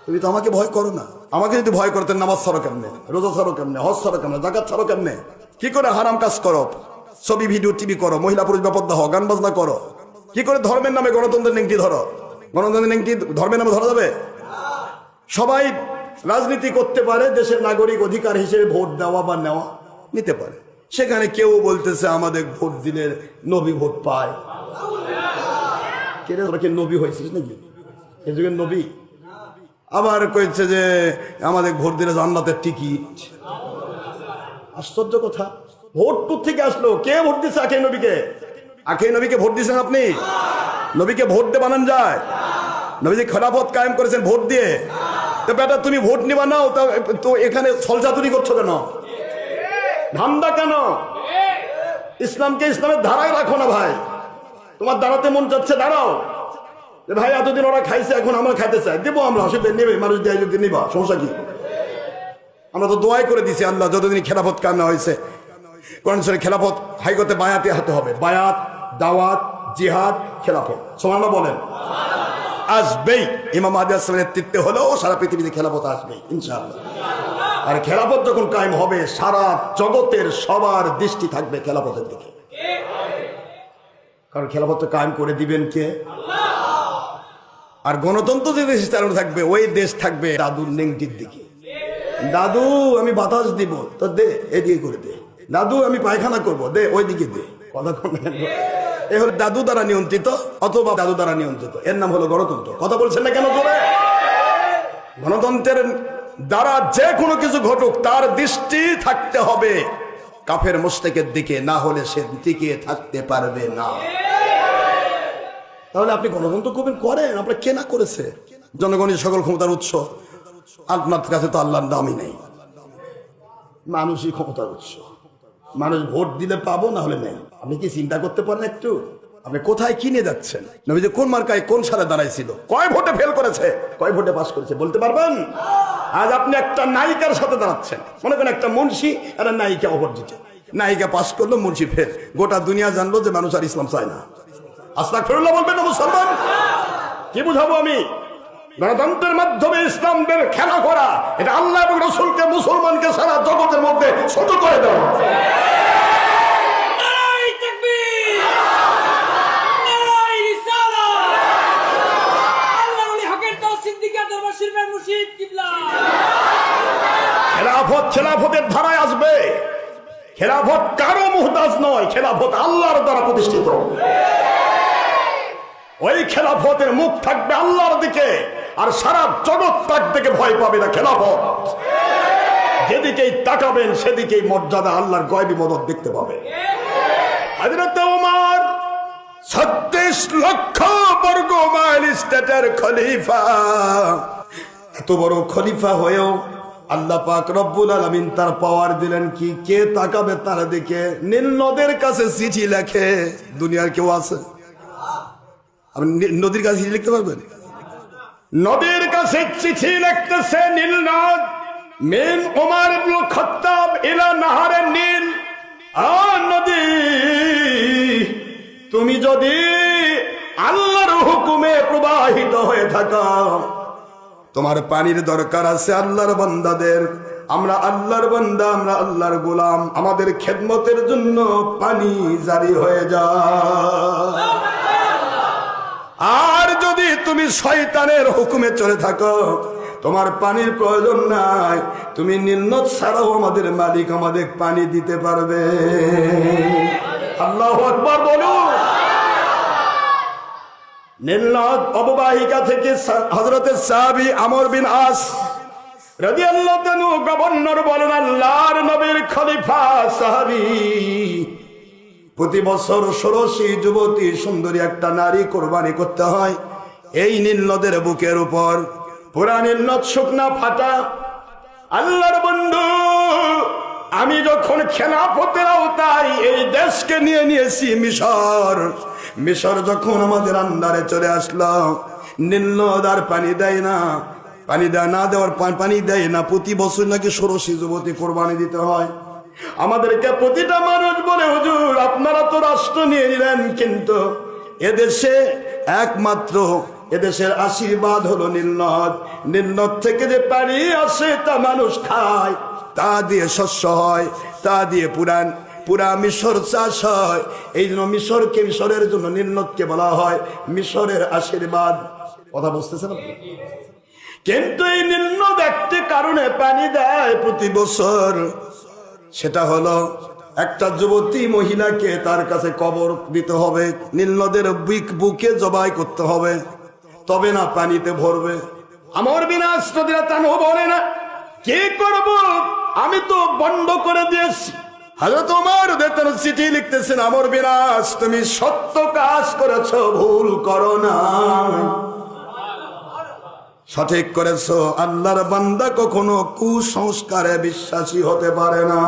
তুমি তো আমাকে ভয় করো না। আমাকে যদি ভয় করতেন নামাজ ছাড়ো কেমনে, রোজা ছাড়ো কেমনে, হজ ছাড়ো কেমনে, জাকাত ছাড়ো কেমনে, কি করে হারাম কাজ করো, ছবি ভিডিও টিভি করো, মহিলা পুরুষ বেপর্দা হও, গান বাজনা করো, কি করে ধর্মের নামে গণতন্ত্রের নেংটি ধরো? গণতন্ত্রের নেংটি ধর্মের নামে ধরা যাবে? সবাই রাজনীতি করতে পারে, দেশের নাগরিক অধিকার হিসেবে ভোট দেওয়া বা নেওয়া নিতে পারে। সেখানে কেউ বলতেছে আমাদের ভোট দিলে নবী ভোট পায়। কে তোরা কি নবী হয়েছিস নাকি? এ যুগের নবী? আবার কইছে যে আমাদের ভোট দিলে জান্নাতের টিকিট। আশ্চর্য কথা, ভোট টুর থেকে আসলো। কে ভোট দিচ্ছে আখের নবীকে? আখের নবীকে ভোট দিচ্ছেন আপনি? নবীকে ভোট দিয়ে বানান যায়? নবীজি খেলাফত কায়েম করেছেন ভোট দিয়ে। তো বেটা তুমি ভোট নিবা নাও, তো এখানে ছলচাতুরি করছো কেন? ধান্দা কেন? ইসলামকে ইসলামের ধারায় রাখো না ভাই। তোমার দাঁড়াতে মন চাচ্ছে দাঁড়াও, ভাই এতদিন ওরা খাইছে এখন আমরা খাইতে চাই, দেবো আমরা, অসুবিধা নেবে, মানুষ দেয় যদি নিবা, সমস্যা কি? আমরা তো দোয়াই করে দিছি আল্লাহ যতদিন খেলাফত কায়েম না হয়েছে। কোরআন শরীফে খেলাফত হাইকোর্টে বায়াতে হাতে হবে, বায়াত, দাওয়াত, জিহাদ, খেলাফত। সুবহানাল্লাহ বলেন। আসবেই, ইমাম মাহদী আসসালামের নেতৃত্বে হলেও সারা পৃথিবীতে খেলাফত আসবেই ইনশাআল্লাহ। আর খেলাফত যখন কায়েম হবে সারা জগতের সবার দৃষ্টি থাকবে খেলাফতের দিকে, কারণ খেলাফত কায়েম করে দিবেন কে? আর গণতন্ত্র যে দেশ চালানো থাকবে ওই দেশ থাকবে দাদুর নেংটির দিকে। দাদু আমি বাতাস দিব, তো দে এদিকে করে দে। দাদু আমি পায়খানা করবো, দে ওই দিকে দে। কথা এ হলো দাদু দ্বারা নিয়ন্ত্রিত অথবা দাদু দ্বারা নিয়ন্ত্রিত, এর নাম হলো গণতন্ত্র। কথা বলছেন না কেন জোরে? গণতন্ত্রের দ্বারা যে কোনো কিছু ঘটুক তার দৃষ্টি থাকতে হবে কাফের মুশরিকের দিকে, না হলে সে টিকে থাকতে পারবে না। তাহলে আপনি গণতন্ত্র করেন, আপনার কে না করেছে? জনগণের সকল ক্ষমতার উৎস। আপনার কাছে তো আল্লাহর দামই নেই, মানুষই ক্ষমতার উৎস। মানুষ ভোট দিলে পাবো, না হলে নেই। আপনি কি চিন্তা করতে পারেন একটু? আপনি কোথায় কিনে যাচ্ছেন? নবীজি কোন মার্কায় কোন সালে দাঁড়াইছিল, কয় ভোটে ফেল করেছে, কয় ভোটে পাস করেছে বলতে পারবেন? আজ আপনি একটা নায়িকার সাথে দাঁড়াচ্ছেন, মনে করেন একটা মুন্সি আর নায়িকা অপরদিকে, নায়িকা পাস করলো, মুন্সি ফেল। গোটা দুনিয়া জানলো যে মানুষ আর ইসলাম চায় না। আস্তাগফিরুল্লাহ বলবেন না মুসলমান? কি বুঝাবো আমি? গণতন্ত্রের মাধ্যমে ইসলামের খেলা করা, এটা আল্লাহ এবং রাসূলকে মুসলমানকে সারা জগতের মধ্যে ছোট করে দেওয়া। খেলাফতের ধারায় আসবে। খেলাফত কারো মুহতাজ নয়, খেলাফত আল্লাহর দ্বারা প্রতিষ্ঠিত। ওই খেলাফতের মুখ থাকবে আল্লাহর দিকে, আর সারা জগৎ তার দিকে ভয় পাবে না। খেলাফত যেদিকেই তাকাবেন সেদিকেই মর্যাদা, আল্লাহর গয়বী মদদ দেখতে পাবে। হযরত ওমর 36 লক্ষ বর্গ মাইল স্টেটের খলিফা, এত বড় খলিফা হয়েও আল্লাহ পাক রব্বুল আলামিন তার পাওয়ার দিলেন কি? কে তাকাবে তার দিকে? নীল নদের কাছে চিঠি লেখে। দুনিয়ার কেউ আছে? আপনি নদীর কাছে চিঠি লিখতে পারবেন? নদীর কাছে চিঠি লিখতেছে নীল নদ। মিন ওমর ইবনে খাত্তাব ইলা নাহারে নীল। নদী, তুমি যদি আল্লাহর হুকুমে প্রবাহিত হয়ে থাকো, তোমার পানির দরকার আছে আল্লাহর বান্দাদের। আমরা আল্লাহর বান্দা, আমরা আল্লাহর গোলাম, আমাদের খেদমতের জন্য পানি জারি হয়ে যায়। আর যদি তুমি শয়তানের হুকুমে চলে থাকো, তোমার পানির প্রয়োজন নাই, তুমি নীলনদ ছাড়াও আমাদের মালিক আমাদের পানি দিতে পারবে। আল্লাহু আকবার বলুন। নীলনদ অববাহিকা থেকে হযরত সাহাবী আমর বিন আস রাদিয়াল্লাহু তাআলা গভর্নর বলেন, আল্লাহর নবীর খলিফা সাহাবী, প্রতি বছর 16 যুবতী সুন্দরী একটা নারী কোরবানি করতে হয় এই নীলনদের বুকের উপর। পুরা নীলনদ শুকনা ফাটা। আল্লাহর বন্ধু, আমি যখন খেলাফতের আওতায় এই দেশকে নিয়ে নিয়েছি মিশর, মিশর যখন আমাদের আন্ডারে চলে আসলো, নীলনদ আর পানি দেয় না, পানি দেয় না, দেওয়ার পানি দেয় না। প্রতি বছর নাকি 16 যুবতী কোরবানি দিতে হয়। আমাদেরকে প্রতিটা মানুষ বলে, হুজুর আপনারা তো রাষ্ট্র নিয়ে নিলেন, কিন্তু এদেশে একমাত্র এদেশের আশীর্বাদ হলো নীলনদ। নীলনদ থেকে যে পানি আসে তা মানুষ খায়, তা দিয়ে শস্য হয়, তা দিয়ে পুরা মিশর চাষ হয়। এই জন্য মিশরের জন্য নীলনদকে বলা হয় মিশরের আশীর্বাদ। কথা বুঝতেছেন আপনি? কিন্তু এই নীলনদ একটি কারণে পানি দেয় প্রতি বছর, সেটা হলো একটা যুবতী মহিলাকে তার কাছে কবর দিতে হবে, নীলনদের বুকে জবাই করতে হবে, তবে না পানিতে ভরবে। আমর বিন আস রাদিয়াল্লাহু আনহু বলে না কি করব, আমি তো বন্ধ করে দিয়েছি। হযরত ওমর রাদিয়াল্লাহু চিঠি লিখতেছেন, আমর বিন আস তুমি সত্য কাজ করেছো, ভুল করো না, সঠিক করেছো। আল্লাহর বান্দা কখনো কুসংস্কারে বিশ্বাসী হতে পারে না।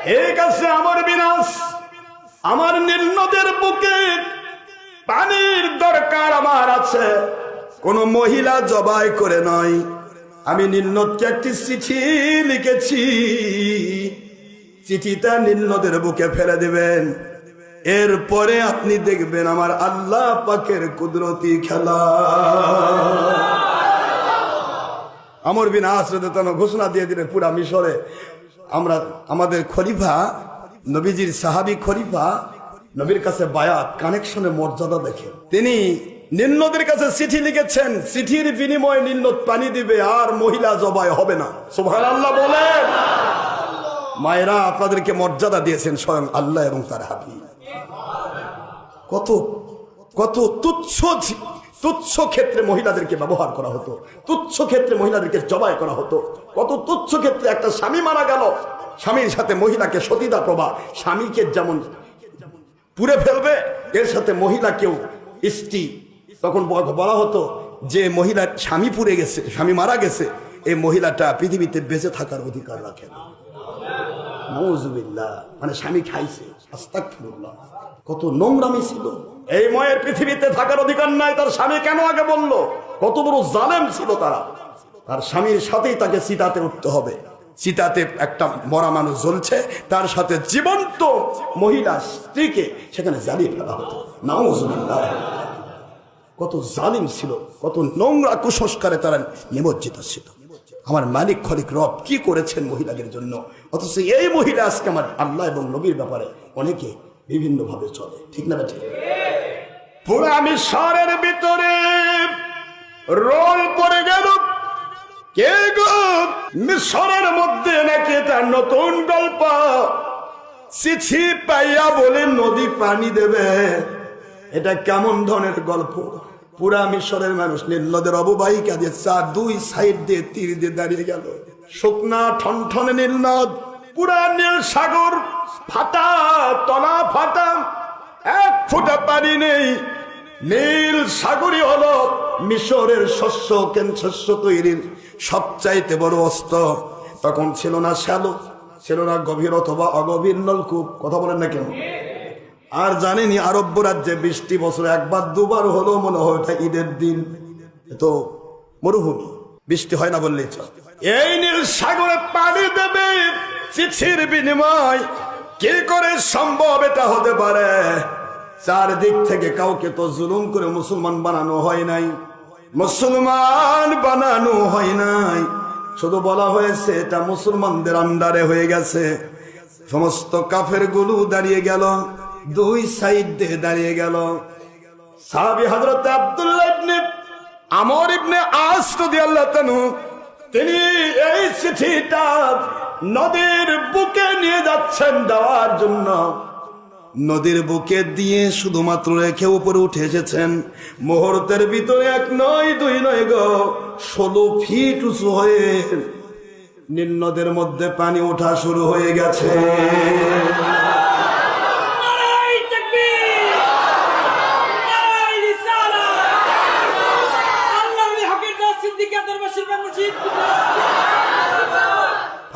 ঠিক আছে আমর বিন আস, আমার নীলনদের বুকে পানির দরকার আমার আছে, কোন মহিলা জবাই করে নয়। আমি নীলনদকে একটি চিঠি লিখেছি, চিঠিটা নীলনদের বুকে ফেলে দিবেন, এরপরে আপনি দেখবেন আমার আল্লাহ পাকের কুদরতি খেলা। আমর বিন আস রাদিয়াল্লাহু আনহু ঘোষণা দিয়ে দিলেন পুরা মিশরে আমাদের খলিফা, নবীজির সাহাবী খলিফা, নবীর কাছে বায়াত কানেকশনের মর্যাদা দেখে তিনি নীলনদের কাছে চিঠি লিখেছেন, চিঠির বিনিময়ে নীলনদ পানি দিবে আর মহিলা জবাই হবে না। সুবহানাল্লাহ বলেন। মায়েরা আপনাদেরকে মর্যাদা দিয়েছেন স্বয়ং আল্লাহ এবং তার হাবিব। কত কত তুচ্ছ ক্ষেত্রে মহিলাদেরকে ব্যবহার করা হতো, তুচ্ছ ক্ষেত্রে মহিলাদেরকে জবাই করা হতো। কত তুচ্ছ ক্ষেত্রে একটা স্বামী মারা গেল, স্বামীর সাথে মহিলাকে সতীদাহ প্রবাহ, স্বামীকে যেমন পুড়ে ফেলবে এর সাথে মহিলাকেও স্ত্রী। তখন বলা হতো যে মহিলার স্বামী পুড়ে গেছে, স্বামী মারা গেছে, এই মহিলাটা পৃথিবীতে বেঁচে থাকার অধিকার রাখে না। নাউজুবিল্লাহ, মানে স্বামী খাইছে। আস্তাগফিরুল্লাহ, কত নোংরামি ছিল। এই মায়ের পৃথিবীতে থাকার অধিকার নাই, তার স্বামী কেন আগে বললো? কত বড় জালেম ছিল তারা। তার স্বামীর সাথেই তাকে চিতাতে উঠতে হবে। চিতাতে একটা মরা মানুষ জ্বলছে, তার সাথে জীবন্ত মহিলা স্ত্রীকে সেখানে জ্বালিয়ে ফেলা হতো। নাউজুবিল্লাহ, কত জালিম ছিল, কত নোংরা কুসংস্কারে তারা নিমজ্জিত ছিল। আমার মালিক খলিক রব কি করেছেন মহিলাদের জন্য, অথচ এই মহিলা আজকে আমার আল্লাহ এবং নবীর ব্যাপারে অনেকে বিভিন্ন ভাবে চলে। ঠিক না ঠিক? পুরো মিশরের ভিতরে রোল পড়ে গেল। কে গো? মিশরের মধ্যে নাকি এটা নতুন গল্প। চিঠি পাইয়া বলে নদী পানি দেবে, এটা কেমন ধরনের গল্প? পুরা মিশরের মানুষ নীলনদের অববাহিকা দিয়ে দুই সাইড দিয়ে তীর দিয়ে দাঁড়িয়ে গেল। শুকনা ঠনঠনে নীলনদ, পুরা নীল সাগর ফাটা, তলা ফাটা, এক ফোঁটা পানি নেই। নীল সাগরই হলো মিশরের শস্য তৈরির সবচাইতে বড় অস্ত্র। তখন ছিল না শ্যালো, ছিল না গভীর অথবা অগভীর নলকূপ। কথা বলেন না কেন? আর জানেনি আরব রাজ্যে বৃষ্টি বছরে একবার দুবার হলো, মনে হয় ওটা ঈদের দিন। তো মরুভূমি, বৃষ্টি হয় না বললেই চল। এই নীল সাগরে পানি দেবে চিঠির বিনিময়, কি করে সম্ভব এটা হতে পারে? চারদিক থেকে কাউকে তো জুলুম করে মুসলমান বানানো হয় নাই, মুসলমান বানানো হয় নাই, শুধু বলা হয়েছে এটা মুসলমানদের আন্ডারে হয়ে গেছে। সমস্ত কাফের গুলো দাঁড়িয়ে গেল, দুই সাইড দিয়ে দাঁড়িয়ে গেল। সাহাবী হযরত আব্দুল্লাহ ইবনে আমর ইবনে আস রাদিয়াল্লাহু তাআলা তিনি এই চিঠিটা নদীর বুকে নিয়ে যাচ্ছেন দেওয়ার জন্য। নদীর বুকে দিয়ে শুধুমাত্র রেখে উপরে উঠে এসেছেন। মুহূর্তের ভিতরে 1 নয় 2 নয় গো 16 ফিট উঁচু হয়ে নীলনদের মধ্যে পানি ওঠা শুরু হয়ে গেছে।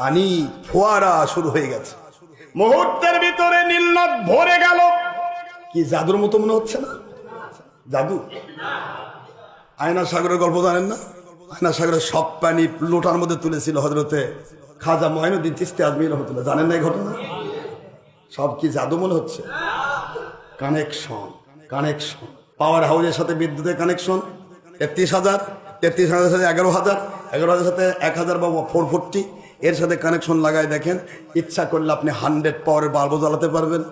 পানি ফোয়ারা শুরু হয়ে গেছে। মুহূর্তের ভিতরে নীলনদ ভরে গেল। কি জাদুর মতো মনে হচ্ছে না? জাদু। আয়না সাগরের গল্প জানেন না? আয়না সাগরের সব পানি লোটার মধ্যে তুলেছিল হযরতে খাজা মঈনুদ্দিন চিশতি আজমিরি রাহমাতুল্লাহ। জানেন না এই ঘটনা? সব কি জাদু মনে হচ্ছে? Connection, connection. পাওয়ার হাউসের সাথে বিদ্যুতের কানেকশন 33,000, 33,000 সাথে 11,000, 11,000 সাথে 1,000 বা 440, এর সাথে কানেকশন লাগায় দেখেন। ইচ্ছা করলে আপনি 100 পাওয়ারের বাল্বও জ্বালাতে পারবেন,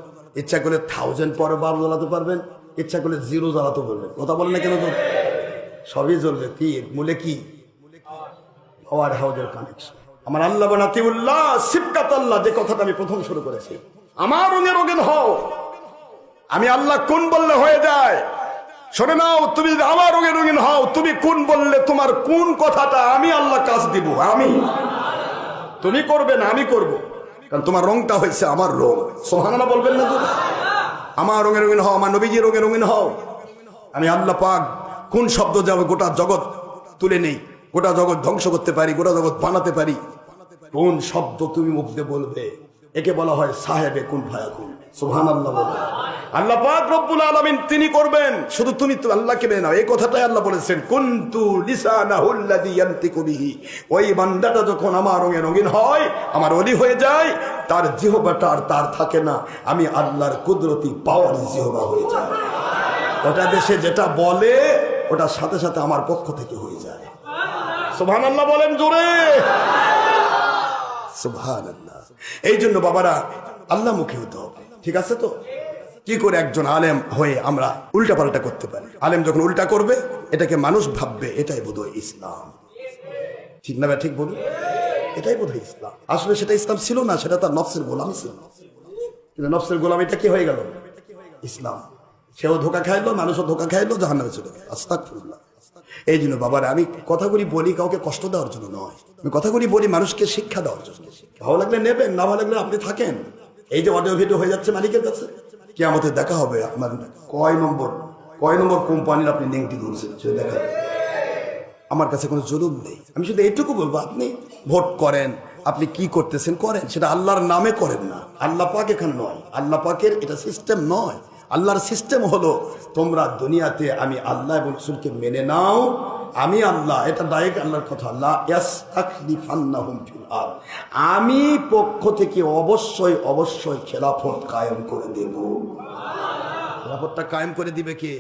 ইচ্ছা করলে 1000 পাওয়ারের বাল্ব জ্বালাতে পারবেন, ইচ্ছা করলে 0 জ্বালাতে পারবেন। কথা বলেন না কেন? তো সবই জ্বলবে। কি মূলে? কি পাওয়ার হাউসের কানেকশন। আমার আল্লাহ বানাতিউল্লাহ সিবকাতাল্লাহ, যে কথাটা আমি প্রথম শুরু করেছি, আমার রঙে রঙিন হও। আমি আল্লাহ কোন বললে হয়ে যায়। শোনে নাও, তুমি যদি আমার রঙে রঙিন হও, তুমি কোন বললে তোমার কোন কথাটা আমি আল্লাহ কাজ দিব। আমি, তুমি করবে না, আমি করব, কারণ তোমার রংটা হয়েছে আমার রং। সুবহানাল্লাহ বলবেন না? তো আমার রঙে রঙিন হও, আমার নবীজির রঙে রঙিন হও। আমি আল্লাহ পাক কোন শব্দ যাবে গোটা জগৎ তুলে নেই, গোটা জগৎ ধ্বংস করতে পারি, গোটা জগৎ বানাতে পারি। কোন শব্দ তুমি মুখ দিয়ে বলবে, একে বলা হয় সাহেবে কুন ফায়াকুন। সুবহানাল্লাহ বলেন। আল্লাহ পাক রব্বুল আলামিন তিনি করবেন, শুধু তুমি তো আল্লাহকে মেনে নাও। এই কথাটাই আল্লাহ বলেছেন, কুনতু লিসানাহুল্লাযী ইয়ানতিকু বিহি। ওই বান্দাটা যখন আমার রঙে রঙিন হয়, আমার ওলি হয়ে যায়, তার জিহ্বাটা আর তার থাকে না, আমি আল্লাহর কুদরতি পাওয়ার জিহ্বা হয়ে যায়। ওটা দেশে যেটা বলে ওটা সাথে সাথে আমার পক্ষ থেকে হয়ে যায়। সুবহানাল্লাহ বলেন জোরে। সুবহানাল্লাহ। এই জন্য বাবারা আল্লাহ মুখী হতে হবে, ঠিক আছে? তো কি করে একজন আলেম হয়ে আমরা উল্টা পাল্টা করতে পারি? আলেম যখন উল্টা করবে, এটাকে মানুষ ভাববে এটাই বোধহয় ইসলাম। ঠিক না? ঠিক বলুন, এটাই বোধহয় ইসলাম। আসলে সেটা ইসলাম ছিল না, সেটা তার নফসের গোলামি ছিল। কিন্তু নফসের গোলামিটা কি হয়ে গেল? ইসলাম। সেও ধোকা খাইলো, মানুষও ধোকা খাইলো, জাহান্নামে চলে গেল। আস্তাগফিরুল্লাহ। এই জন্য বাবারা আমি কথাগুলি বলি কাউকে কষ্ট দেওয়ার জন্য নয়, আমি কথাগুলি বলি মানুষকে শিক্ষা দেওয়ার জন্য। ভালো লাগলে নেবেন, না ভালো লাগলে আপনি থাকেন। এই যে অডিও ভিডিও হয়ে যাচ্ছে মালিকের কাছে, কিয়ামতে দেখা হবে আপনার কয় নম্বর কোম্পানির আপনি লিঙ্কটি ধরছেন সেটা দেখা যাবে। আমার কাছে কোনো জুলুম নেই। আমি শুধু এইটুকু বলবো, আপনি ভোট করেন, আপনি কি করতেছেন করেন, সেটা আল্লাহর নামে করেন না। আল্লাহ পাক এখানে নয়, আল্লাহ পাকের এটা সিস্টেম নয়। আল্লাহর সিস্টেম হলো তোমরা দুনিয়াতে আমি আল্লাহ এবং রাসূলকে মেনে নাও, আমি আল্লাহ, এটা ডাইরেক্ট আল্লাহর কথা, লা ইয়াস্তাখলিফান্নাহুম ফিল আরদ, আমি পক্ষ থেকে অবশ্যই খেলাফত কায়েম করে দেব। খেলাফতটা কায়েম করে দিবে কে?